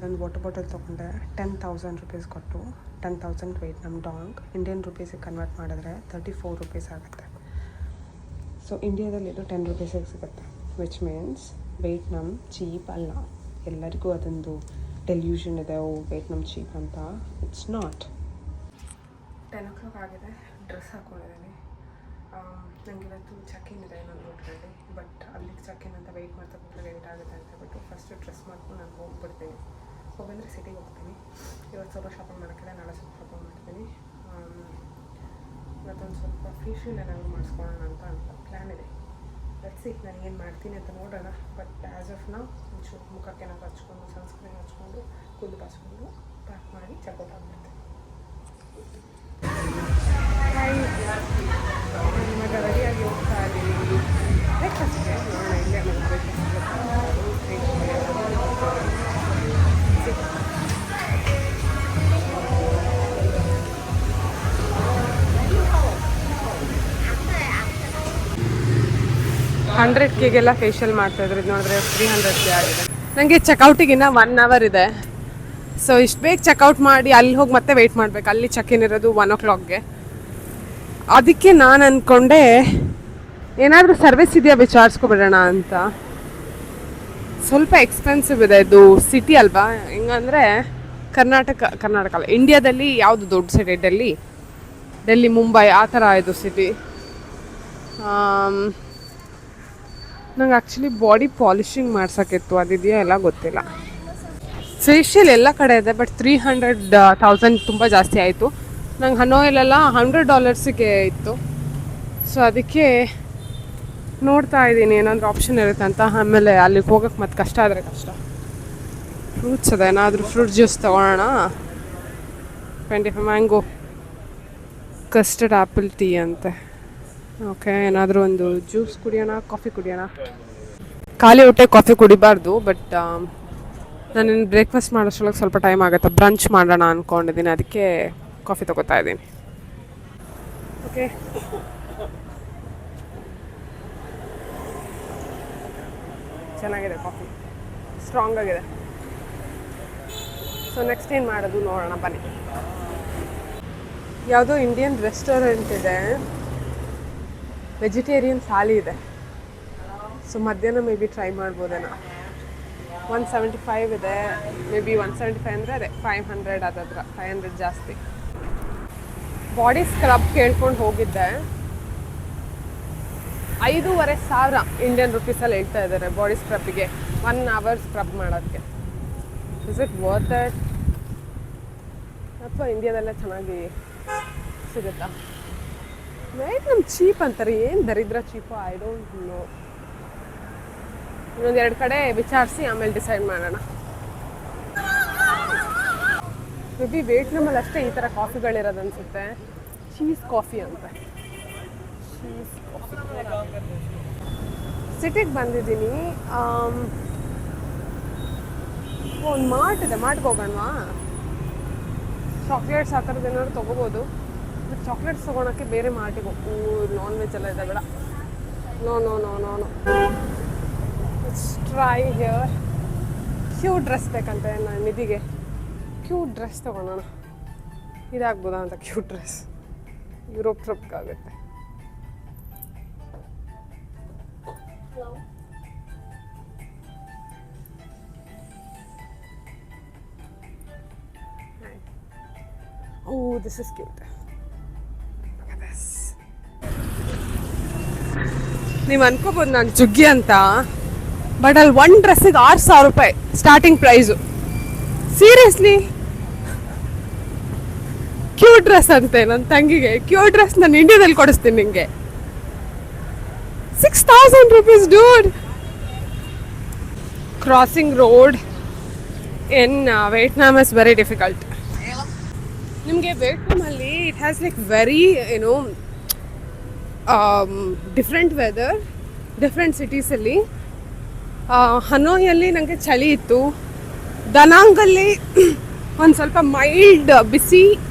ಇದೊಂದು water bottle ತೊಗೊಂಡೆ 10,000 rupees ಕೊಟ್ಟು 10,000 ವಿಯೆಟ್ನಾಮ್ ಡಾಂಗ್ ಇಂಡಿಯನ್ ರುಪೀಸಿಗೆ ಕನ್ವರ್ಟ್ ಮಾಡಿದ್ರೆ 34 ರುಪೀಸ್ ಆಗುತ್ತೆ. ಸೊ ಇಂಡಿಯಾದಲ್ಲಿ ಇದು 10 ರುಪೀಸಿಗೆ ಸಿಗುತ್ತೆ, ವಿಚ್ ಮೀನ್ಸ್ ವಿಯೆಟ್ನಾಮ್ ಚೀಪ್ ಅಲ್ಲ. ಎಲ್ಲರಿಗೂ ಅದೊಂದು ಡೆಲ್ಯೂಷನ್ ಇದೆ, ವಿಯೆಟ್ನಾಮ್ ಚೀಪ್ ಅಂತ. It's not. 10 o'clock ಆಗಿದೆ, ಡ್ರೆಸ್ ಹಾಕ್ಕೊಂಡಿದ್ದೀನಿ. ನನಗೆ ಇವತ್ತು ಚೆಕ್-ಇನ್ ಇದೆ ನನ್ನ ಹೋಟ್ಲಲ್ಲಿ, ಬಟ್ ಅಲ್ಲಿಗೆ ಚೆಕ್-ಇನ್ ಅಂತ ವೆಯ್ಟ್ ಮಾಡ್ತಾ ಕೂತ್ರೆ ಲೇಟ್ ಆಗುತ್ತೆ ಅಂತ ಹೇಳ್ಬಿಟ್ಟು ಫಸ್ಟು ಡ್ರೆಸ್ ಮಾಡ್ಕೊಂಡು ನಾನು ಹೋಗ್ಬಿಡ್ತೀನಿ. ಹೋಗಂದರೆ ಸಿಟಿಗೆ ಹೋಗ್ತೀನಿ. ಇವತ್ತು ಸ್ವಲ್ಪ ಶಾಪಿಂಗ್ ಮಾಡೋಕ್ಕಿದೆ, ನಾಳೆ ಸ್ವಲ್ಪ ಶಾಪಿಂಗ್ ಮಾಡ್ತೀನಿ. ಇವತ್ತೊಂದು ಸ್ವಲ್ಪ ಫೇಶಿಯಲ್ ಏನಾದರೂ ಮಾಡಿಸ್ಕೊಳ್ಳೋಣ ಅಂತ ಪ್ಲ್ಯಾನ್ ಇದೆ. ಲೆಟ್ಸ್ ನಾನು ಏನು ಮಾಡ್ತೀನಿ ಅಂತ ನೋಡೋಣ. ಬಟ್ ಆ್ಯಸ್ ಆಫ್ ನಾವು ಒಂಚೂರು ಮುಖಕ್ಕೆ ಏನಾದ್ರು ಹಚ್ಕೊಂಡು ಸನ್ಸ್ಕ್ರೀನ್ ಹಚ್ಕೊಂಡು ಕೂದಲು ಬಾಚ್ಕೊಂಡು ಪ್ಯಾಕ್ ಮಾಡಿ ಚೆಕ್ಔಟ್ ಆಗ್ಬಿಡ್ತೀನಿ. ಇವಾಗ ರೆಡಿಯಾಗಿ ಹೋಗ್ತಾ ಇದ್ದೀವಿ ಬ್ರೇಕ್ಫಾಸ್ಟ್ಗೆ. ನೋಡೋಣ ಇಲ್ಲೇ ನಮಗೆ $100Kಗೆಲ್ಲ ಫೇಶಿಯಲ್ ಮಾಡ್ತಾಯಿದ್ರು. ಇದು ನೋಡಿದ್ರೆ 300K ಆಗಿದೆ. ನನಗೆ ಚೆಕ್ಔಟಿಗಿನ್ನ 1 hour ಇದೆ. ಸೊ ಇಷ್ಟು ಬೇಗ ಚೆಕ್ಔಟ್ ಮಾಡಿ ಅಲ್ಲಿ ಹೋಗಿ ಮತ್ತೆ ವೆಯ್ಟ್ ಮಾಡಬೇಕು. ಅಲ್ಲಿ ಚೆಕ್-ಇನ್ ಇರೋದು 1 o'clockಗೆ. ಅದಕ್ಕೆ ನಾನು ಅಂದ್ಕೊಂಡೆ ಏನಾದರೂ ಸರ್ವಿಸ್ ಇದೆಯಾ ವಿಚಾರಿಸ್ಕೊಬಿಡೋಣ ಅಂತ. ಸ್ವಲ್ಪ ಎಕ್ಸ್ಪೆನ್ಸಿವ್ ಇದೆ, ಇದು ಸಿಟಿ ಅಲ್ವಾ. ಹೆಂಗಂದರೆ ಕರ್ನಾಟಕ ಅಲ್ಲ, ಇಂಡಿಯಾದಲ್ಲಿ ಯಾವುದು ದೊಡ್ಡ ಸಿಟಿ? ಡೆಲ್ಲಿ ಮುಂಬೈ ಆ ಥರ ಇದು ಸಿಟಿ. ನಂಗೆ ಆ್ಯಕ್ಚುಲಿ ಬಾಡಿ ಪಾಲಿಷಿಂಗ್ ಮಾಡ್ಸೋಕ್ಕಿತ್ತು, ಅದಿದೆಯಾ ಎಲ್ಲ ಗೊತ್ತಿಲ್ಲ. ಫೇಶಿಯಲ್ ಎಲ್ಲ ಕಡೆ ಇದೆ, ಬಟ್ 300,000 ತುಂಬ ಜಾಸ್ತಿ ಆಯಿತು. ನಂಗೆ ಹನೋಯಲ್ಲೆಲ್ಲ $100 ಇತ್ತು. ಸೊ ಅದಕ್ಕೆ ನೋಡ್ತಾ ಇದ್ದೀನಿ ಏನಾದರೂ ಆಪ್ಷನ್ ಇರುತ್ತೆ ಅಂತ. ಆಮೇಲೆ ಅಲ್ಲಿಗೆ ಹೋಗೋಕ್ಕೆ ಮತ್ತೆ ಕಷ್ಟ ಆದರೆ ಕಷ್ಟ. ಫ್ರೂಟ್ಸ್ ಅದ, ಏನಾದರೂ ಫ್ರೂಟ್ ಜ್ಯೂಸ್ ತೊಗೊಳ್ಳೋಣ. 25 ಮ್ಯಾಂಗೋ, ಕಸ್ಟರ್ಡ್ ಆ್ಯಪಲ್ ಟೀ ಅಂತೆ. ಓಕೆ, ಏನಾದರೂ ಒಂದು ಜ್ಯೂಸ್ ಕುಡಿಯೋಣ, ಕಾಫಿ ಕುಡಿಯೋಣ. ಖಾಲಿ ಹೊಟ್ಟೆ ಕಾಫಿ ಕುಡಿಬಾರ್ದು, ಬಟ್ ನಾನು ಬ್ರೇಕ್ಫಾಸ್ಟ್ ಮಾಡೋಷ್ಟೊಳಗೆ ಸ್ವಲ್ಪ ಟೈಮ್ ಆಗುತ್ತೆ. ಬ್ರಂಚ್ ಮಾಡೋಣ ಅಂದ್ಕೊಂಡಿದ್ದೀನಿ, ಅದಕ್ಕೆ ಕಾಫಿ ತೊಗೋತಾ ಇದ್ದೀನಿ. ಓಕೆ, ಚೆನ್ನಾಗಿದೆ ಕಾಫಿ, ಸ್ಟ್ರಾಂಗ್ ಆಗಿದೆ. ಸೊ ನೆಕ್ಸ್ಟ್ ಏನು ಮಾಡೋದು ನೋಡೋಣ ಬನ್ನಿ. ಯಾವುದೋ ಇಂಡಿಯನ್ ರೆಸ್ಟೋರೆಂಟ್ ಇದೆ, ವೆಜಿಟೇರಿಯನ್ ಥಾಲಿ ಇದೆ. ಸೊ ಮಧ್ಯಾಹ್ನ ಮೇ ಬಿ ಟ್ರೈ ಮಾಡ್ಬೋದೇನೋ. 175 ಇದೆ, ಮೇ ಬಿ 175 ಅಂದರೆ ಅದೇ 500 ಅದತ್ರ 500 ಜಾಸ್ತಿ. ಬಾಡಿ ಸ್ಕ್ರಬ್ ಕೇಳ್ಕೊಂಡು ಹೋಗಿದ್ದೆ, 5,500 ಇಂಡಿಯನ್ ರುಪೀಸಲ್ಲಿ ಹೇಳ್ತಾ ಇದ್ದಾರೆ ಬಾಡಿ ಸ್ಕ್ರಬ್ಬಿಗೆ, 1 hour ಸ್ಕ್ರಬ್ ಮಾಡೋದಕ್ಕೆ. ಇಸ್ ಇಟ್ ವರ್ತ್ ಇಟ್ ಅಥವಾ ಇಂಡಿಯಾದಲ್ಲೇ ಚೆನ್ನಾಗಿ ಸಿಗುತ್ತಾ? ವಿಯೆಟ್ನಾಮ್ ಚೀಪ್ ಅಂತಾರೆ, ಏನು ದರಿದ್ರ ಚೀಪು, ಐ ಡೋಂಟ್ ನೋ. ಇನ್ನೊಂದು 2 ಕಡೆ ವಿಚಾರಿಸಿ ಆಮೇಲೆ ಡಿಸೈಡ್ ಮಾಡೋಣ. ಮೇ ಬಿ ವಿಯೆಟ್ನಾಮಲ್ಲಿ ಅಷ್ಟೇ ಈ ಥರ ಕಾಫಿಗಳಿರೋದು ಅನಿಸುತ್ತೆ. ಚೀಸ್ ಕಾಫಿ ಅಂತ. Cheese coffee. ಸಿಟಿಗೆ ಬಂದಿದ್ದೀನಿ. ಒಂದು ಮಾರ್ಟ್ ಇದೆ, ಮಾರ್ಟ್ಗೆ ಹೋಗೋಣವಾ? ಚಾಕ್ಲೇಟ್ಸ್ ಆ ಥರದ್ದು ಏನಾದ್ರು ತೊಗೋಬೋದು. ಬಟ್ ಚಾಕ್ಲೇಟ್ಸ್ ತೊಗೊಳಕ್ಕೆ ಬೇರೆ ಮಾರ್ಟಿಗೆ ಹೋಗು. ನಾನ್ ವೆಜ್ ಎಲ್ಲ ಇದೆ, ಬೇಡ. No no no no no try here. Cute dress ಬೇಕಂತೆ ನಾನು ನಿಧಿಗೆ. ಕ್ಯೂಟ್ ಡ್ರೆಸ್ ತೊಗೊಳೋಣ. ಇದಾಗ್ಬೋದಾ ಅಂತ ಕ್ಯೂಟ್ ಡ್ರೆಸ್. ಯುರೋಪ್ ಟ್ರಿಪ್ಗಾಗುತ್ತೆ. Oh, this is cute. Look at this. ನೀವು ಅನ್ಕೋಬೋದು ನಾನು ಜುಗ್ಗಿ ಅಂತ, ಬಟ್ ಅಲ್ಲಿ ಒಂದು ಡ್ರೆಸ್ಸಿಗೆ 6,000 ರೂಪಾಯಿ starting price. Seriously cute dress ಅಂತೆ. ನನ್ನ ತಂಗಿಗೆ ಕ್ಯೂಟ್ ಡ್ರೆಸ್ ನಾನು ಇಂಡಿಯಾದಲ್ಲಿ ಕೊಡಿಸ್ತೀನಿ ನಿಮಗೆ. 6,000 rupees, dude. Crossing road in Vietnam is very difficult. ನಿಮಗೆ ವಿಯೆಟ್ನಾಮಲ್ಲಿ it has like very different weather, different ಸಿಟೀಸಲ್ಲಿ. ಹನೋಯಲ್ಲಿ ನನಗೆ ಚಳಿ ಇತ್ತು. ದನಾಂಗಲ್ಲಿ ಒಂದು ಸ್ವಲ್ಪ ಮೈಲ್ಡ್ ಬಿಸಿ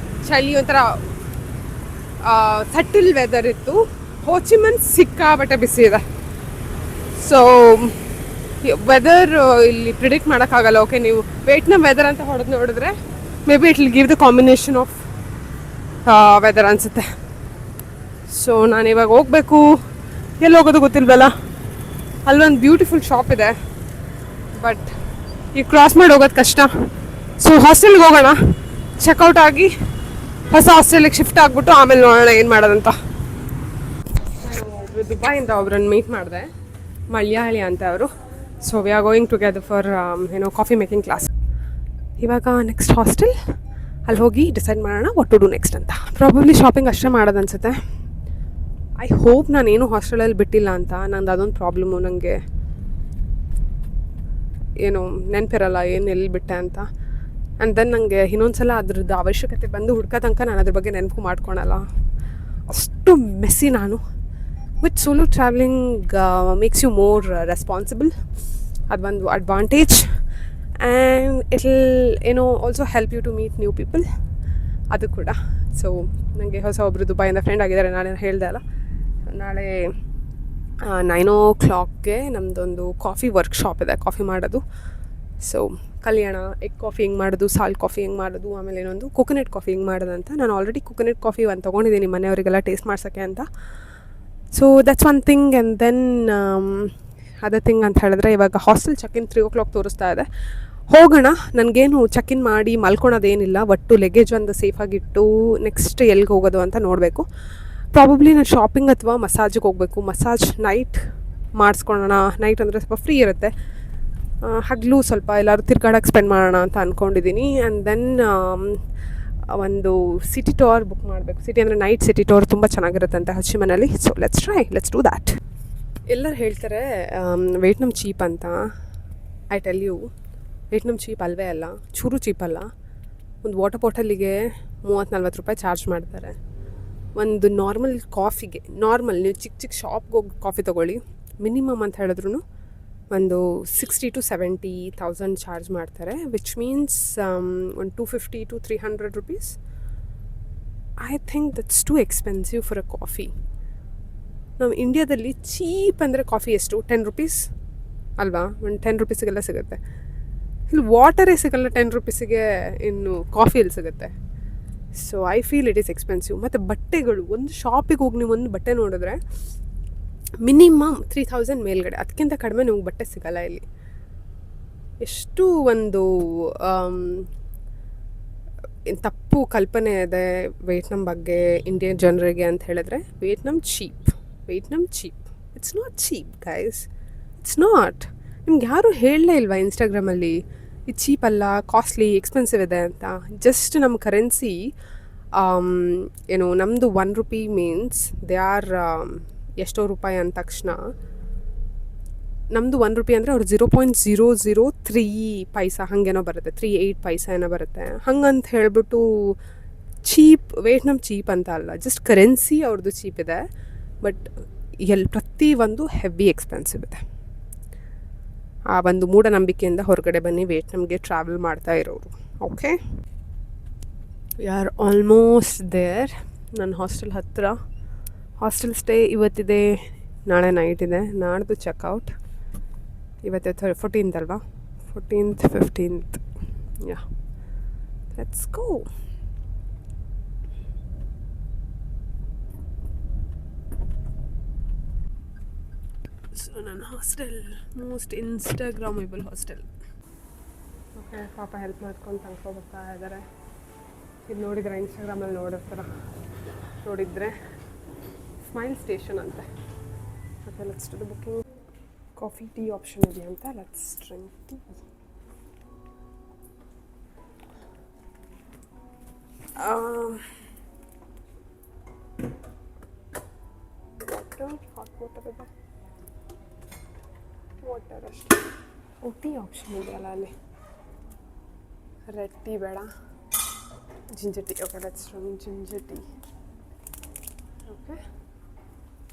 ಚಳಿ, ಒಂಥರ ಸಟ್ಟಿಲ್ ವೆದರ್ ಇತ್ತು. ಹೋಚಿಮನ್ ಸಿಕ್ಕಾಬಟ್ಟೆ ಬಿಸಿ ಇದೆ. ಸೊ ವೆದರ್ ಇಲ್ಲಿ ಪ್ರಿಡಿಕ್ಟ್ ಮಾಡೋಕ್ಕಾಗಲ್ಲ. ಓಕೆ, ನೀವು ವಿಯೆಟ್ನಾಂ ವೆದರ್ ಅಂತ ಹೊಡೆದು ನೋಡಿದ್ರೆ maybe it will give the combination of weather ಅನಿಸುತ್ತೆ. ಸೊ ನಾನು ಇವಾಗ ಹೋಗಬೇಕು. ಎಲ್ಲಿ ಹೋಗೋದು ಗೊತ್ತಿಲ್ವಲ್ಲ. ಅಲ್ಲೊಂದು ಬ್ಯೂಟಿಫುಲ್ ಶಾಪ್ ಇದೆ, ಬಟ್ ಈಗ ಕ್ರಾಸ್ ಮಾಡಿ ಹೋಗೋದು ಕಷ್ಟ. ಸೊ ಹಾಸ್ಟೆಲ್ಗೆ ಹೋಗೋಣ, ಚೆಕ್ಔಟ್ ಆಗಿ ಹೊಸ ಹಾಸ್ಟೆಲಿಗೆ ಶಿಫ್ಟ್ ಆಗಿಬಿಟ್ಟು ಆಮೇಲೆ ನೋಡೋಣ ಏನು ಮಾಡೋದಂತ. ನಾನು ದುಬೈಯಿಂದ ಒಬ್ರನ್ನ ಮೀಟ್ ಮಾಡಿದೆ, ಮಲಯಾಳಿ ಅಂತ ಅವರು. So we are going together for coffee making class. ಇವಾಗ ನೆಕ್ಸ್ಟ್ ಹಾಸ್ಟೆಲ್, ಅಲ್ಲಿ ಹೋಗಿ ಡಿಸೈಡ್ ಮಾಡೋಣ ವಾಟ್ ಟು ಡೂ ನೆಕ್ಸ್ಟ್ ಅಂತ. ಪ್ರಾಬಬ್ಲಿ ಶಾಪಿಂಗ್ ಅಷ್ಟೇ ಮಾಡೋದು ಅನಿಸುತ್ತೆ. ಐ ಹೋಪ್ ನಾನೇನು ಹಾಸ್ಟೆಲಲ್ಲಿ ಬಿಟ್ಟಿಲ್ಲ ಅಂತ. ನಂದು ಅದೊಂದು ಪ್ರಾಬ್ಲಮ್ಮು, ನನಗೆ ಏನು ನೆನಪಿರಲ್ಲ ಏನು ಎಲ್ಲಿ ಬಿಟ್ಟೆ ಅಂತ. ಆ್ಯಂಡ್ ದೆನ್ ನನಗೆ ಇನ್ನೊಂದು ಸಲ ಅದ್ರದ್ದು ಅವಶ್ಯಕತೆ ಬಂದು ಹುಡ್ಕೋ ತನಕ ನಾನು ಅದ್ರ ಬಗ್ಗೆ ನೆನಪು ಮಾಡ್ಕೊಳಲ್ಲ. ಅಷ್ಟು ಮೆಸ್ಸಿ ನಾನು. With solo travelling makes you more responsible. ಅದು ಒಂದು advantage. And it will also help you to meet new people, ಅದು ಕೂಡ. ಸೊ ನನಗೆ ಹೊಸ ಒಬ್ಬರು ದುಬೈಯಿಂದ ಫ್ರೆಂಡ್ ಆಗಿದ್ದಾರೆ, ನಾಳೆ ಹೇಳಿದೆ ಅಲ್ಲ. ನಾಳೆ 9 o'clockಗೆ ನಮ್ಮದೊಂದು ಕಾಫಿ ವರ್ಕ್ಶಾಪ್ ಇದೆ, ಕಾಫಿ ಮಾಡೋದು. ಸೊ ಕಲಿಯೋಣ, ಎಗ್ ಕಾಫಿ ಹೆಂಗೆ ಮಾಡೋದು, ಸಾಲ್ಟ್ ಕಾಫಿ ಹೆಂಗೆ ಮಾಡೋದು, ಆಮೇಲೆ ಇನ್ನೊಂದು ಕೊಕೊನಟ್ ಕಾಫಿ ಹೆಂಗೆ ಮಾಡೋದು ಅಂತ. ನಾನು ಆಲ್ರೆಡಿ ಕೊಕೊನಟ್ ಕಾಫಿ ಒಂದು ತೊಗೊಂಡಿದ್ದೀನಿ ಮನೆಯವರಿಗೆಲ್ಲ ಟೇಸ್ಟ್ ಮಾಡ್ಸೋಕ್ಕೆ ಅಂತ. So that's one thing. And then other thing ಅಂತ ಹೇಳಿದ್ರೆ, ಇವಾಗ ಹಾಸ್ಟೆಲ್ ಚೆಕ್-ಇನ್ 3 o'clock ತೋರಿಸ್ತಾ ಇದೆ. ಹೋಗೋಣ. ನನಗೇನು ಚೆಕ್-ಇನ್ ಮಾಡಿ ಮಲ್ಕೊಳೋದೇನಿಲ್ಲ, ಒಟ್ಟು ಲಗೇಜ್ ಒಂದು ಸೇಫಾಗಿಟ್ಟು ನೆಕ್ಸ್ಟ್ ಎಲ್ಲಿಗೆ ಹೋಗೋದು ಅಂತ ನೋಡಬೇಕು. ಪ್ರಾಬಬ್ಲಿ ನಾನು ಶಾಪಿಂಗ್ ಅಥವಾ ಮಸಾಜಿಗೆ ಹೋಗಬೇಕು. Massage night ಮಾಡಿಸ್ಕೊಳ್ಳೋಣ. ನೈಟ್ ಅಂದರೆ ಸ್ವಲ್ಪ ಫ್ರೀ ಇರುತ್ತೆ, ಹಗಲು ಸ್ವಲ್ಪ ಎಲ್ಲರೂ ತಿರ್ಗಾಡೋಕ್ಕೆ ಸ್ಪೆಂಡ್ ಮಾಡೋಣ ಅಂತ ಅಂದ್ಕೊಂಡಿದ್ದೀನಿ. ಆ್ಯಂಡ್ ದೆನ್ ಒಂದು ಸಿಟಿ ಟೂರ್ ಬುಕ್ ಮಾಡಬೇಕು. ಸಿಟಿ ಅಂದರೆ ನೈಟ್ ಸಿಟಿ ಟೂರ್ ತುಂಬ ಚೆನ್ನಾಗಿರುತ್ತೆ ಅಂತ ಹಚ್ಚಿಮನಲ್ಲಿ. So let's do that. ಎಲ್ಲರೂ ಹೇಳ್ತಾರೆ ವಿಯೆಟ್ನಾಂ ಚೀಪ್ ಅಂತ. I tell you, Vietnam cheap ಅಲ್ವೇ ಅಲ್ಲ, ಚೂರು ಚೀಪ್ ಅಲ್ಲ. ಒಂದು ವಾಟರ್ ಬಾಟಲಿಗೆ 30-40 ರೂಪಾಯಿ ಚಾರ್ಜ್ ಮಾಡ್ತಾರೆ. ಒಂದು ನಾರ್ಮಲ್ ಕಾಫಿಗೆ, ನೀವು ಚಿಕ್ಕ ಶಾಪ್ಗೆ ಹೋಗಿ ಕಾಫಿ ತೊಗೊಳ್ಳಿ, ಮಿನಿಮಮ್ ಅಂತ ಹೇಳಿದ್ರು ಒಂದು 60,000 to 70,000 ಚಾರ್ಜ್ ಮಾಡ್ತಾರೆ. ವಿಚ್ ಮೀನ್ಸ್ ಒಂದು 250 to 300 rupees. I think that's too expensive for a coffee. ನಾವು ಇಂಡಿಯಾದಲ್ಲಿ ಚೀಪ್ ಅಂದರೆ ಕಾಫಿ ಎಷ್ಟು, 10 rupees ಅಲ್ವಾ? ಒಂದು 10 rupeesಗೆಲ್ಲ ಸಿಗುತ್ತೆ. ಇಲ್ಲಿ ವಾಟರೇ ಸಿಗಲ್ಲ 10 rupeesಗೆ, ಇನ್ನು ಕಾಫಿ ಎಲ್ಲಿ ಸಿಗುತ್ತೆ? So I feel it is expensive. ಮತ್ತು ಬಟ್ಟೆಗಳು, ಒಂದು ಶಾಪಿಗೆ ಹೋಗಿ ನೀವು ಒಂದು ಬಟ್ಟೆ ನೋಡಿದ್ರೆ ಮಿನಿಮಮ್ 3,000 ಮೇಲ್ಗಡೆ, ಅದಕ್ಕಿಂತ ಕಡಿಮೆ ನಿಮ್ಗೆ ಬಟ್ಟೆ ಸಿಗಲ್ಲ ಇಲ್ಲಿ. ಎಷ್ಟು ಒಂದು ತಪ್ಪು ಕಲ್ಪನೆ ಇದೆ ವಿಯೆಟ್ನಾಂ ಬಗ್ಗೆ ಇಂಡಿಯನ್ ಜನರಿಗೆ ಅಂತ ಹೇಳಿದ್ರೆ. Vietnam cheap. It's not cheap guys, it's not. ನಿಮ್ಗೆ ಯಾರೂ ಹೇಳಲೇ ಇಲ್ವಾ ಇನ್ಸ್ಟಾಗ್ರಾಮಲ್ಲಿ ಇದು ಚೀಪ್ ಅಲ್ಲ, ಕಾಸ್ಟ್ಲಿ, ಎಕ್ಸ್ಪೆನ್ಸಿವ್ ಇದೆ ಅಂತ? ಜಸ್ಟ್ ನಮ್ಮ ಕರೆನ್ಸಿ ನಮ್ಮದು 1 rupee ಮೀನ್ಸ್ ದೇ ಆರ್ ಎಷ್ಟೋ ರೂಪಾಯಿ ಅಂದ ತಕ್ಷಣ ನಮ್ಮದು 1 rupee ಅಂದರೆ ಅವ್ರು 0.003 ಪೈಸಾ ಹಾಗೇನೋ ಬರುತ್ತೆ, 38 ಪೈಸಾ ಏನೋ ಬರುತ್ತೆ. ಹಂಗಂತ ಹೇಳ್ಬಿಟ್ಟು ಚೀಪ್, ವಿಯೆಟ್ನಾಂ ಚೀಪ್ ಅಂತ ಅಲ್ಲ, ಜಸ್ಟ್ ಕರೆನ್ಸಿ ಅವ್ರದ್ದು ಚೀಪ್ ಇದೆ. ಬಟ್ ಪ್ರತಿಯೊಂದು ಹೆವಿ ಎಕ್ಸ್ಪೆನ್ಸಿವ್ ಇದೆ. ಆ ಒಂದು ಮೂಢನಂಬಿಕೆಯಿಂದ ಹೊರಗಡೆ ಬನ್ನಿ ವಿಯೆಟ್ನಾಂಗೆ ಟ್ರಾವೆಲ್ ಮಾಡ್ತಾ ಇರೋರು. Okay, we are almost there. ನನ್ನ ಹಾಸ್ಟೆಲ್ ಹತ್ತಿರ. ಹಾಸ್ಟೆಲ್ ಸ್ಟೇ ಇವತ್ತಿದೆ, ನಾಳೆ ನೈಟ್ ಇದೆ, ನಾಡ್ದು ಚೆಕ್ಔಟ್. ಇವತ್ತು 14th ಅಲ್ವಾ? 14th 15th. Yeah, let's go. So ನನ್ನ ಹಾಸ್ಟೆಲ್ ಮೋಸ್ಟ್ ಇನ್ಸ್ಟಾಗ್ರಾಮೇಬಲ್ ಹಾಸ್ಟೆಲ್. ಓಕೆ, ಪಾಪ ಹೆಲ್ಪ್ ಮಾಡ್ಕೊಂಡು ತಂದ್ಕೊಬರ್ತಾ ಇದ್ದಾರೆ. ಇದು ನೋಡಿದ್ರೆ ಇನ್ಸ್ಟಾಗ್ರಾಮಲ್ಲಿ ನೋಡಿದ್ರೆ ಸ್ಮೈಲ್ ಸ್ಟೇಷನ್ ಅಂತೆ. Okay, let's do the booking. Coffee tea option ಇದೆ ಅಂತ. Let's drink tea. Hot water ಇದೆ, ವಾಟರ್ ಅಷ್ಟೇ. ಟೀ ಆಪ್ಷನ್ ಇದೆಯಲ್ಲ ಅಲ್ಲಿ. ರೆಡ್ ಟೀ ಬೇಡ, ginger tea. Okay, let's drink ginger tea. Okay,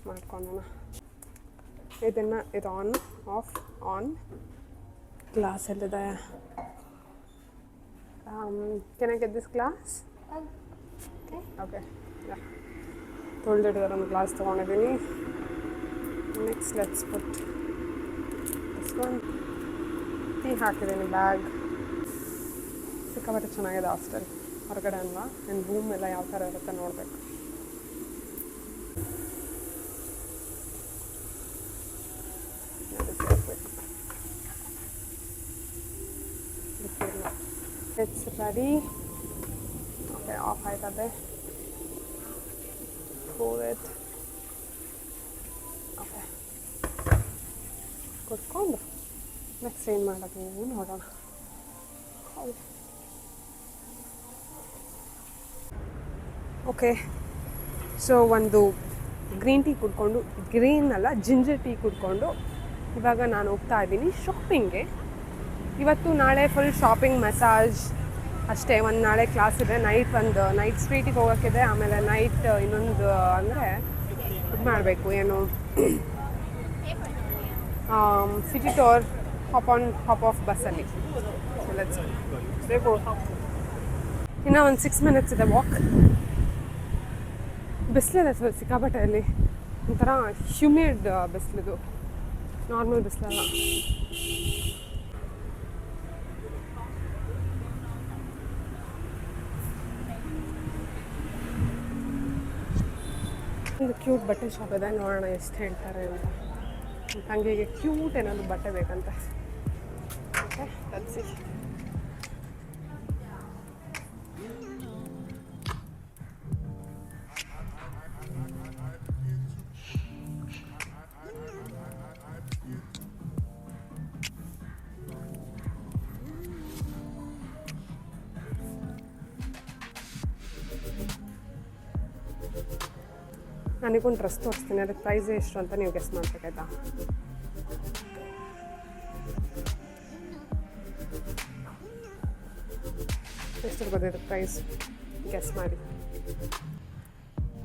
ಮಾಡ್ಕೊಳ್ಳೋಣ. ಇದು ಆನ್ ಗ್ಲಾಸ್ ಎಲ್ಲಿದೆ? Can I get this glass? Okay, ತೊಳೆದಿಟ್ಟಿದ್ದಾರೆ. ಒಂದು ಗ್ಲಾಸ್ ತೊಗೊಂಡಿದ್ದೀನಿ. Next let's put this one. Key ಹಾಕಿದ್ದೀನಿ ಬ್ಯಾಗ್. ಸಿಕ್ಕಾಪಟ್ಟೆ ಚೆನ್ನಾಗಿದೆ ಹಾಸ್ಟೆಲ್ ಹೊರಗಡೆ ಅಲ್ವಾ. ನನ್ನ ರೂಮ್ ಎಲ್ಲ ಯಾವ ಥರ ಇರುತ್ತೆ ನೋಡಬೇಕು. It's ready. ಓಕೆ, ಆಫ್ ಆಯ್ತದೆ. ಕೂಲ್. ಓಕೆ, ಕುತ್ಕೊಂಡು ನೆಕ್ಸ್ಟ್ ಏನು ಮಾಡೋದು ನೋಡೋಣ. ಓಕೆ, ಸೊ ಒಂದು ಗ್ರೀನ್ ಟೀ ಕುಡ್ಕೊಂಡು, ಗ್ರೀನ್ ಅಲ್ಲ ಜಿಂಜರ್ ಟೀ ಕುಡ್ಕೊಂಡು ಇವಾಗ ನಾನು ಹೋಗ್ತಾ ಇದ್ದೀನಿ ಶಾಪಿಂಗ್ಗೆ. ಇವತ್ತು ನಾಳೆ ಫುಲ್ ಶಾಪಿಂಗ್, ಮಸಾಜ್ ಅಷ್ಟೇ. ಒಂದು ನಾಳೆ ಕ್ಲಾಸ್ ಇದೆ, ನೈಟ್ ಸ್ಟ್ರೀಟಿಗೆ ಹೋಗೋಕ್ಕಿದೆ. ಆಮೇಲೆ ನೈಟ್ ಇನ್ನೊಂದು ಅಂದರೆ ಇದು ಮಾಡಬೇಕು, ಏನು ಸಿಟಿ ಟೂರ್, ಹಾಪ್ ಆಫ್ ಬಸ್ಸಲ್ಲಿ. ಇನ್ನೂ ಒಂದು 6 minutes ಇದೆ ವಾಕ್. ಬಿಸಿಲಿದೆ ಸ್ವಲ್ಪ ಸಿಕ್ಕಾಪಟ್ಟೆಯಲ್ಲಿ, ಒಂಥರ ಹ್ಯೂಮಿಡ್ ಬಿಸಿಲಿದು, ನಾರ್ಮಲ್ ಬಿಸಿಲಲ್ಲ. ಒಂದು ಕ್ಯೂಟ್ ಬಟ್ಟೆ ಶಾಪ್ ಇದೆ, ನೋಡೋಣ ಎಷ್ಟು ಹೇಳ್ತಾರೆ ಅಂತ. ತಂಗಿಗೆ ಕ್ಯೂಟ್ ಏನಾದರೂ ಬಟ್ಟೆ ಬೇಕಂತ. ಓಕೆ, ತರಿಸಿ. ನನಗೊಂದು ಡ್ರೆಸ್ ತೋರಿಸ್ತೀನಿ, ಅದಕ್ಕೆ ಪ್ರೈಸ್ ಎಷ್ಟು ಅಂತ ನೀವು ಗೆಸ್ ಮಾಡಬೇಕಾಯ್ತಾ? ಎಷ್ಟು ಬರ್ತಿದೆ ಪ್ರೈಸ್ ಗೆಸ್ ಮಾಡಿ.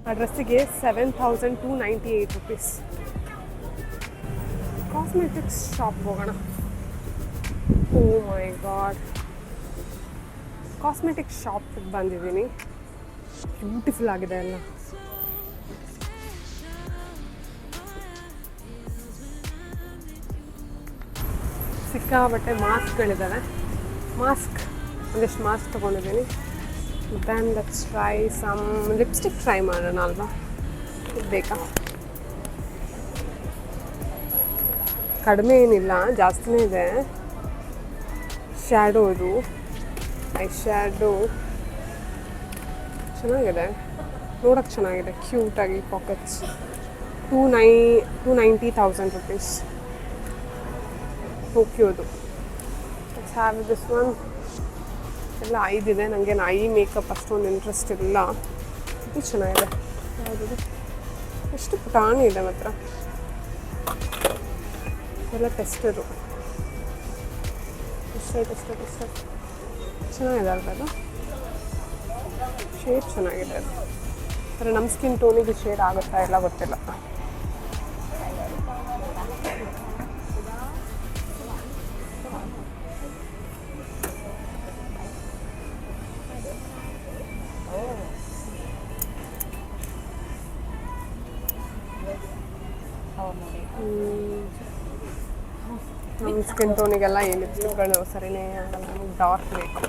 ಆ ಡ್ರೆಸ್ಸಿಗೆ 7,298 rupees. ಕಾಸ್ಮೆಟಿಕ್ಸ್ ಶಾಪ್ ಹೋಗೋಣ. ಓ ಮೈ ಗಾಡ್, ಕಾಸ್ಮೆಟಿಕ್ಸ್ ಶಾಪಿಗೆ ಬಂದಿದ್ದೀನಿ. ಬ್ಯೂಟಿಫುಲ್ ಆಗಿದೆ ಎಲ್ಲ. ಸಿಕ್ಕಾಬಟ್ಟೆ ಮಾಸ್ಕ್ಗಳಿದ್ದಾವೆ. ಒಂದಿಷ್ಟು ಮಾಸ್ಕ್ ತೊಗೊಂಡಿದ್ದೀನಿ. Then let's try some lipstick try ಮಾಡೋಣ ಅಲ್ವಾ? ಇದು ಬೇಕಾ? ಕಡಿಮೆ ಏನಿಲ್ಲ, ಜಾಸ್ತಿನೇ ಇದೆ. ಶ್ಯಾಡೋ, ಇದು ಐ ಶ್ಯಾಡೋ ಚೆನ್ನಾಗಿದೆ, ನೋಡೋಕ್ಕೆ ಚೆನ್ನಾಗಿದೆ, ಕ್ಯೂಟಾಗಿ. Pockets 290,000 rupees. ಟೋಕಿಯೋದು. Let's have this one. ಎಲ್ಲ ಐದಿದೆ. ನನಗೆ ಐ ಮೇಕಪ್ ಅಷ್ಟೊಂದು ಇಂಟ್ರೆಸ್ಟ್ ಇಲ್ಲ. ಇದು ಚೆನ್ನಾಗಿದೆ. ಯಾವುದಿದೆ? ಎಷ್ಟು ಪುಟಾಣಿ ಇದೆ ಮಾತ್ರ. ಎಲ್ಲ ಟೆಸ್ಟರು. ಟೆಸ್ಟರ್ ಚೆನ್ನಾಗಿದೆ ಅಲ್ವ ಅದು? ಶೇಡ್ ಚೆನ್ನಾಗಿದೆ ಅದು. ಆದರೆ ನಮ್ಮ ಸ್ಕಿನ್ ಟೋನಿಗೆ ಶೇಡ್ ಆಗುತ್ತಾ ಇಲ್ಲ ಗೊತ್ತಿಲ್ಲ. ನಮ್ಮ ಸ್ಕಿನ್ ಟೋನಿಗೆಲ್ಲ ಈ ಲಿಪ್ಸ್ಟಿಕ್ಗಳು ಸರಿನೇ ಆಗಲ್ಲ. ನಮಗೆ ಡಾರ್ಕ್ ಬೇಕು.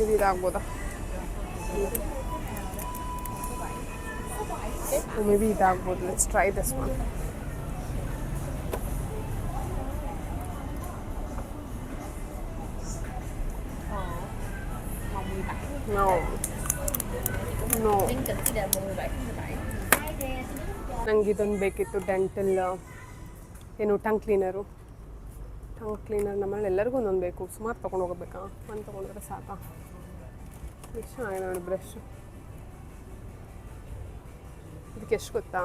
ಇದು ಇದಾಗ್ಬೋದಾ? ಮೇ ಬಿ ಇದಾಗ್ಬೋದು. Let's try this one. No, ನಂಗೆ ಇದೊಂದು ಬೇಕಿತ್ತು. ಡೆಂಟಲ್ ಏನು ಟಂಗ್ ಕ್ಲೀನರ್ ನಮ್ಮಲ್ಲಿ ಎಲ್ಲರಿಗೂ ಒಂದೊಂದು ಬೇಕು. ಸುಮಾರು ತೊಗೊಂಡು ಹೋಗಬೇಕಾ? ಒಂದು ತೊಗೊಂಡ್ರೆ ಸಾಕಾ? ಎಷ್ಟು ಚೆನ್ನಾಗಿದೆ ನೋಡಿ ಬ್ರಷ್. ಇದಕ್ಕೆ ಎಷ್ಟು ಗೊತ್ತಾ?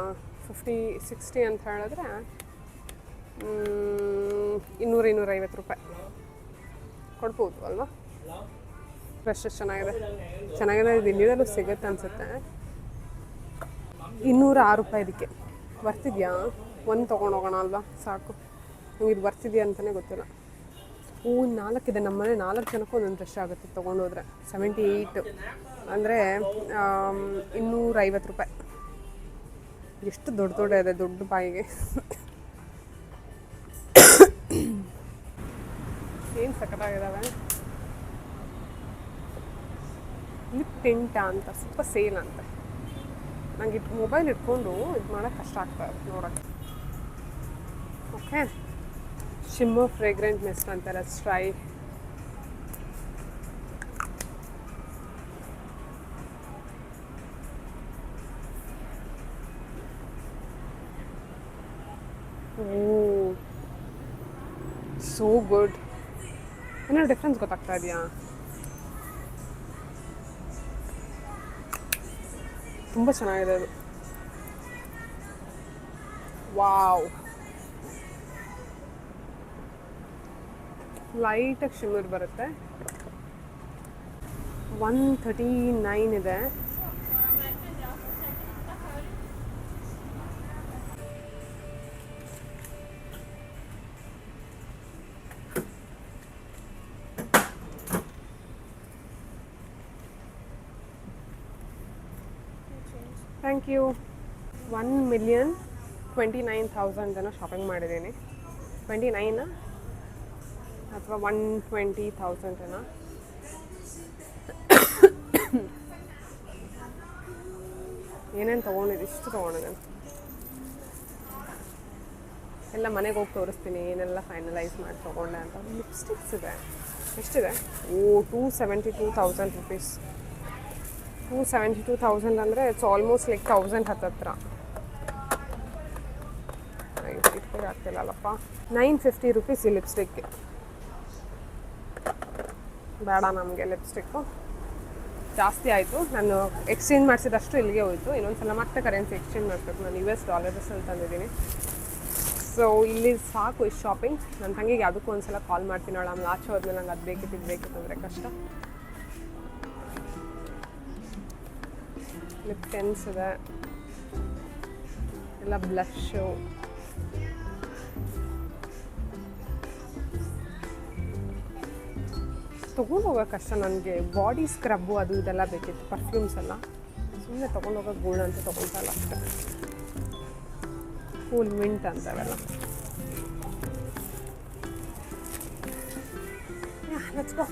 60 ಅಂತ ಹೇಳಿದ್ರೆ 250 ರೂಪಾಯಿ ಕೊಡ್ಬೋದು ಅಲ್ವಾ? ಬ್ರಷ್ ಚೆನ್ನಾಗಿದೆ. ಇದು ಇಲ್ಲಿದಲ್ಲೂ ಸಿಗುತ್ತೆ ಅನಿಸುತ್ತೆ. 206 ರೂಪಾಯಿ ಇದಕ್ಕೆ. ಬರ್ತಿದ್ಯಾ? ಒಂದು ತೊಗೊಂಡೋಗೋಣ ಅಲ್ವಾ? ಸಾಕು. ನಂಗೆ ಇದು ಬರ್ತಿದೆಯಾ ಅಂತಲೇ ಗೊತ್ತಿಲ್ಲ. 4 ಇದೆ. ನಮ್ಮನೆ 4 ಜನಕ್ಕೂ ಒಂದೊಂದು ಬ್ರಷ್ ಆಗುತ್ತೆ ತೊಗೊಂಡೋದ್ರೆ. 78 ಅಂದರೆ 250 ರೂಪಾಯಿ. ಎಷ್ಟು ದೊಡ್ಡ ಇದೆ, ದೊಡ್ಡ ಬಾಯಿಗೆ. ಸಕ್ಕತ್ತಾಗಿದ್ದಾವೆ. ಲಿಪ್ ಟಿಂಟ ಅಂತ ಸ್ವಲ್ಪ ಸೇಲ್ ಅಂತೆ. ನಂಗೆ ಮೊಬೈಲ್ ಇಟ್ಕೊಂಡು ಇದು ಮಾಡೋಕ್ಕೆ ಕಷ್ಟ ಆಗ್ತದೆ ನೋಡೋಕ್ಕೆ. ಓಕೆ, ಶಿಮ್ಮರ್ ಫ್ರೇಗ್ರೆಂಟ್ ಮಿಸ್ಟ್ ಅಂತಾರೆ. ಸ್ಟ್ರೈ ಸೋ ಗುಡ್. ಏನೋ ಡಿಫ್ರೆನ್ಸ್ ಗೊತ್ತಾಗ್ತಾ ಇದೆಯಾ? ತುಂಬ ಚೆನ್ನಾಗಿದೆ ಅದು. ವಾವ್, ಲೈಟಾಗಿ ಶಿಮ್ಮರ್ ಬರುತ್ತೆ. 139 ಇದೆ. Thank you. 1,29,000 ಏನೋ ಶಾಪಿಂಗ್ ಮಾಡಿದ್ದೀನಿ. 29 ಅಥವಾ 120,000 ಏನೋ. ಏನೇನು ತೊಗೊಂಡಿದ್ದು? ಇಷ್ಟು ತೊಗೊಂಡಿದ್ದೇನೆ. ಎಲ್ಲ ಮನೆಗೆ ಹೋಗಿ ತೋರಿಸ್ತೀನಿ ಏನೆಲ್ಲ ಫೈನಲೈಸ್ ಮಾಡಿ ತೊಗೊಂಡೆ ಅಂತ. ಲಿಪ್ಸ್ಟಿಕ್ಸ್ ಇದೆ. ಎಷ್ಟಿದೆ? 272,000 ರುಪೀಸ್. 272,000 ಅಂದರೆ ಇಟ್ಸ್ ಆಲ್ಮೋಸ್ಟ್ ಲೈಕ್ 1,000 ಹತ್ತಿರ. ಇಟ್ಕೊಂಡು ಆಗ್ತಿಲ್ಲಲ್ಲಪ್ಪ. 950 ರುಪೀಸ್ ಈ ಲಿಪ್ಸ್ಟಿಕ್ಗೆ. ಬೇಡ ನಮಗೆ ಲಿಪ್ಸ್ಟಿಕ್ಕು, ಜಾಸ್ತಿ ಆಯಿತು. ನಾನು ಎಕ್ಸ್ಚೇಂಜ್ ಮಾಡಿಸಿದಷ್ಟು ಇಲ್ಲಿಗೆ ಹೋಯಿತು. ಇನ್ನೊಂದ್ಸಲ ಮತ್ತೆ ಕರೆನ್ಸಿ ಎಕ್ಸ್ಚೇಂಜ್ ಮಾಡಿಸ್ಬೇಕು. ನಾನು US ಡಾಲರ್ಸಲ್ಲಿ ತಂದಿದ್ದೀನಿ. ಸೊ ಇಲ್ಲಿ ಸಾಕು ಇಷ್ಟು ಶಾಪಿಂಗ್. ನನ್ನ ತಂಗಿಗೆ ಯಾವುದಕ್ಕೂ ಒಂದ್ಸಲ ಕಾಲ್ ಮಾಡ್ತೀನಿ. ಅವಳು ಆಮೇಲೆ ಆಚೆ ಹೋದ್ಮೇಲೆ ನಂಗೆ ಅದು ಬೇಕಿತ್ತು ಅಂದರೆ ಕಷ್ಟ. ಲಿಪ್ ಪೆನ್ಸ್ ಇದೆ, ಎಲ್ಲ ಬ್ಲಷು. ತೊಗೊಂಡು ಹೋಗೋಕೆ ಕಷ್ಟ. ನನಗೆ ಬಾಡಿ ಸ್ಕ್ರಬ್ಬು ಅದು ಇದೆಲ್ಲ ಬೇಕಿತ್ತು, ಪರ್ಫ್ಯೂಮ್ಸ್ ಎಲ್ಲ. ಸುಮ್ಮನೆ ತೊಗೊಂಡೋಗೋಕೆ ಗೋಲ್ಡ್ ಅಂತ ತೊಗೊಳ್ತಲ್ಲ ಅಷ್ಟೇ. ಕೂಲ್ ಮಿಂಟ್ ಅಂತಾವೆಲ್ಲ. Let's go.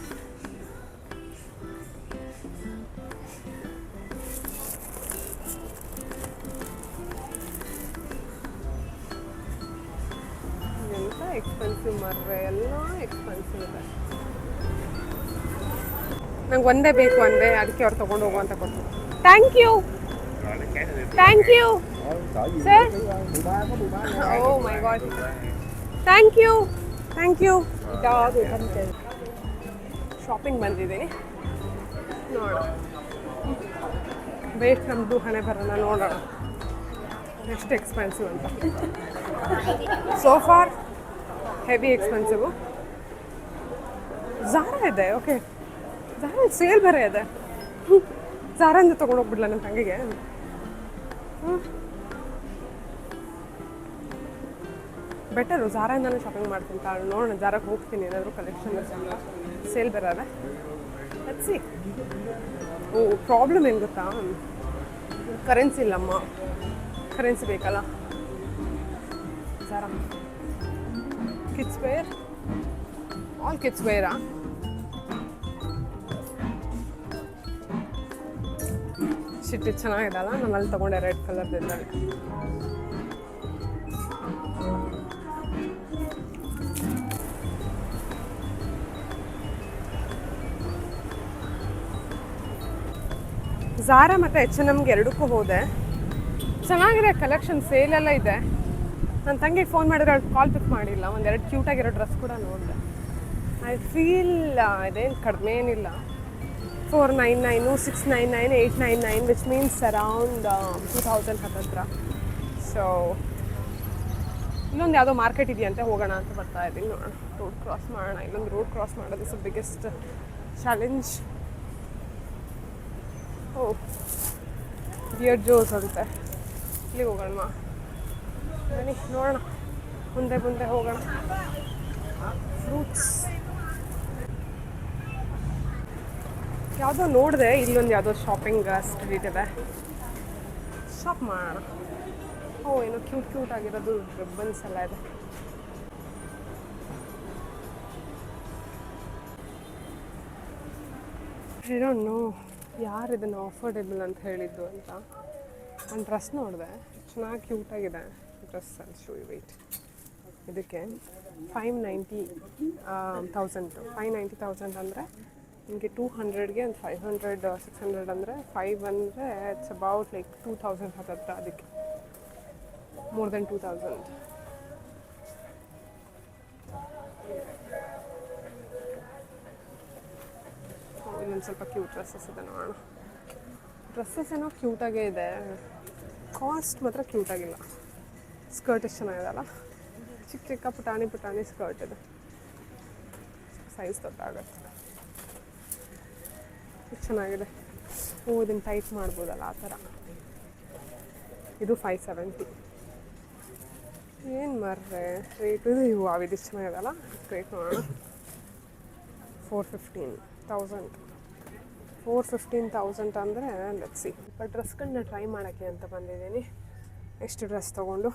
ಎಂತ ಎಕ್ಸ್ಪೆನ್ಸಿವ್ ಮಾರ್ರೆ, ಎಲ್ಲ ಎಕ್ಸ್ಪೆನ್ಸಿವ್ ಇದೆ. ನಂಗೆ ಒಂದೇ ಬೇಕು ಅಂದೆ, ಅದಕ್ಕೆ ಅವ್ರು ತೊಗೊಂಡು ಹೋಗು ಅಂತ ಕೊಟ್ಟು. Thank you sir. Oh my God, thank you. Shopping ಬಂದಿದ್ದೀನಿ, ನೋಡೋಣ. ಬೇಕು ನಮ್ಮದು ಹಣೆ ಬರೋಣ, ನೋಡೋಣ ಎಷ್ಟು ಎಕ್ಸ್ಪೆನ್ಸಿವ್ ಅಂತ. So for heavy expensive. Zara ಇದೆ. ಓಕೆ, ಝಾರಾ ಸೇಲ್ ಬೇರೆ ಇದೆ. ಝಾರಾಂದ ತೊಗೊಂಡೋಗ್ಬಿಡ್ಲ ನನ್ನ ತಂಗಿಗೆ. ಬೆಟರು ಝಾರಾಯಿಂದನೇ ಶಾಪಿಂಗ್ ಮಾಡ್ತೀನಿ. ನೋಡೋಣ, ಝಾರಾಕ್ಕೆ ಹೋಗ್ತೀನಿ. ಏನಾದರೂ ಕಲೆಕ್ಷನ್ ಸೇಲ್ ಬೇರೆ ಅದೇ ಹಚ್ಚಿ. ಓ, ಪ್ರಾಬ್ಲಮ್ ಏನು ಗೊತ್ತಾ? ಕರೆನ್ಸಿ ಇಲ್ಲಮ್ಮ, ಕರೆನ್ಸಿ ಬೇಕಲ್ಲ. Zara kids wear, all kids ವೇರಾ? ಶಿಟ್, ಚೆನ್ನಾಗಿದಲ್ಲ. ನಾನು ಅಲ್ಲಿ ತೊಗೊಂಡೆ ರೆಡ್ ಕಲರ್ದಿದ್ದಲ್ಲಿ. ಝಾರಾ ಮತ್ತು H&Mಗೆ ಎರಡಕ್ಕೂ ಹೋದೆ. ಚೆನ್ನಾಗಿದೆ ಕಲೆಕ್ಷನ್, ಸೇಲೆಲ್ಲ ಇದೆ. ನನ್ನ ತಂಗಿಗೆ ಫೋನ್ ಮಾಡಿದ್ರೆ ಅವ್ಳು ಕಾಲ್ ಪಿಕ್ ಮಾಡಿಲ್ಲ. ಒಂದೆರಡು ಕ್ಯೂಟಾಗಿರೋ ಡ್ರೆಸ್ ಕೂಡ ನೋಡಿದೆ. ಐ ಫೀಲ್ ಇದೇನು ಕಡಿಮೆ ಏನಿಲ್ಲ. 499, 699, 899, ವಿಚ್ ಮೀನ್ಸ್ ಅರೌಂಡ್ 2,000 ಹತ್ತಿರ. ಸೊ ಇನ್ನೊಂದು ಯಾವುದೋ ಮಾರ್ಕೆಟ್ ಇದೆಯಂತೆ, ಹೋಗೋಣ ಅಂತ ಬರ್ತಾ ಇದ್ದೀನಿ. ನೋಡೋಣ, ರೋಡ್ ಕ್ರಾಸ್ ಮಾಡೋಣ. ಇಲ್ಲೊಂದು ರೋಡ್ ಕ್ರಾಸ್ ಮಾಡೋದು ಇಸ್ ಬಿಗ್ಗೆಸ್ಟ್ ಚಾಲೆಂಜ್. ಓ, ಬಿಯರ್ಡ್ ಜೋಸ್ ಅಂತೆ, ಇಲ್ಲಿಗೆ ಹೋಗೋಣ. ಬನ್ನಿ ನೋಡೋಣ, ಮುಂದೆ ಹೋಗೋಣ. ಫ್ರೂಟ್ಸ್ ಯಾವುದೋ ನೋಡಿದೆ, ಇಲ್ಲೊಂದು ಯಾವುದೋ ಶಾಪಿಂಗ್ ಸ್ಟ್ರೀಟ್ ಇದೆ, ಶಾಪ್ ಮಾಡೋಣ. ಓ, ಏನೋ ಕ್ಯೂಟ್ ಆಗಿರೋದು ರಿಬ್ಬನ್ಸ್ ಎಲ್ಲ ಇದೆ. ಐ ಡೋಂಟ್ ನೋ ಯಾರು ಇದನ್ನು ಅಫೋರ್ಡೆಬಲ್ ಅಂತ ಹೇಳಿದ್ದು ಅಂತ. ನಾನು ಡ್ರೆಸ್ ನೋಡಿದೆ, ಚೆನ್ನಾಗಿ ಕ್ಯೂಟಾಗಿದೆ ಡ್ರೆಸ್. ಅಲ್ಲಿ ಶೂ ವೆಯ್ಟ್ ಇದಕ್ಕೆ 590,000 ಅಂದರೆ ನಿಮಗೆ 200ಗೆ ಒಂದು 500 600 ಅಂದರೆ 5 ಅಂದರೆ ಇಟ್ಸ್ ಅಬೌಟ್ ಲೈಕ್ 2000 ಹತ್ತತ್ರ. ಅದಕ್ಕೆ ಮೋರ್ ದೆನ್ 2000. ಇನ್ನೊಂದು ಸ್ವಲ್ಪ ಕ್ಯೂಟ್ ಡ್ರೆಸ್ಸಸ್ ಇದೆ ನೋಡೋಣ. ಡ್ರೆಸ್ಸಸ್ ಏನೋ ಕ್ಯೂಟಾಗೇ ಇದೆ, ಕಾಸ್ಟ್ ಮಾತ್ರ ಕ್ಯೂಟಾಗಿಲ್ಲ. ಸ್ಕರ್ಟ್ ಎಷ್ಟು ಚೆನ್ನಾಗಿದೆಲ್ಲ, ಚಿಕ್ಕ ಚಿಕ್ಕ ಪುಟಾಣಿ ಸ್ಕರ್ಟ್ ಇದೆ, ಸೈಜ್ ದೊಡ್ಡಾಗುತ್ತೆ. ಎಷ್ಟು ಚೆನ್ನಾಗಿದೆ. ಇದನ್ನು ಟೈಟ್ ಮಾಡ್ಬೋದಲ್ಲ ಆ ಥರ. ಇದು 570. ಏನು ಮರ್ರೆ ರೇಟು ಇವು ಇದು ಚೆನ್ನಾಗಿದೆಲ್ಲ. ರೇಟ್ ನೋಡೋಣ. 415,000 ಅಂದರೆ ಲೆಟ್ಸ್ ಸಿ. ಬಟ್ ಡ್ರೆಸ್ಗಳನ್ನ ಟ್ರೈ ಮಾಡೋಕ್ಕೆ ಅಂತ ಬಂದಿದ್ದೀನಿ. ಎಷ್ಟು ಡ್ರೆಸ್ ತೊಗೊಂಡು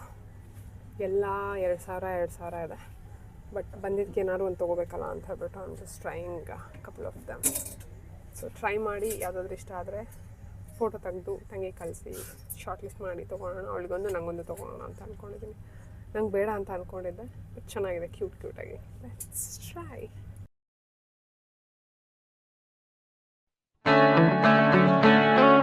ಎಲ್ಲ 2,000 ಇದೆ. ಬಟ್ ಬಂದಿದ್ದಕ್ಕೆ ಏನಾದ್ರು ಒಂದು ತೊಗೋಬೇಕಲ್ಲ ಅಂತ ಹೇಳ್ಬಿಟ್ಟು I am just trying couple of them. So try ಮಾಡಿ ಯಾವುದಾದ್ರೂ ಇಷ್ಟ ಆದರೆ ಫೋಟೋ ತೆಗೆದು ತಂಗಿ ಕಳಿಸಿ ಶಾರ್ಟ್ ಲಿಸ್ಟ್ ಮಾಡಿ ತೊಗೊಳೋಣ. ಅವಳಿಗೊಂದು ನನಗೊಂದು ತೊಗೊಳೋಣ ಅಂತ ಅಂದ್ಕೊಂಡಿದ್ದೀನಿ. ನಂಗೆ ಬೇಡ ಅಂತ ಅಂದ್ಕೊಂಡಿದ್ದೆ, ಬಟ್ ಚೆನ್ನಾಗಿದೆ ಕ್ಯೂಟಾಗಿ. Let's try.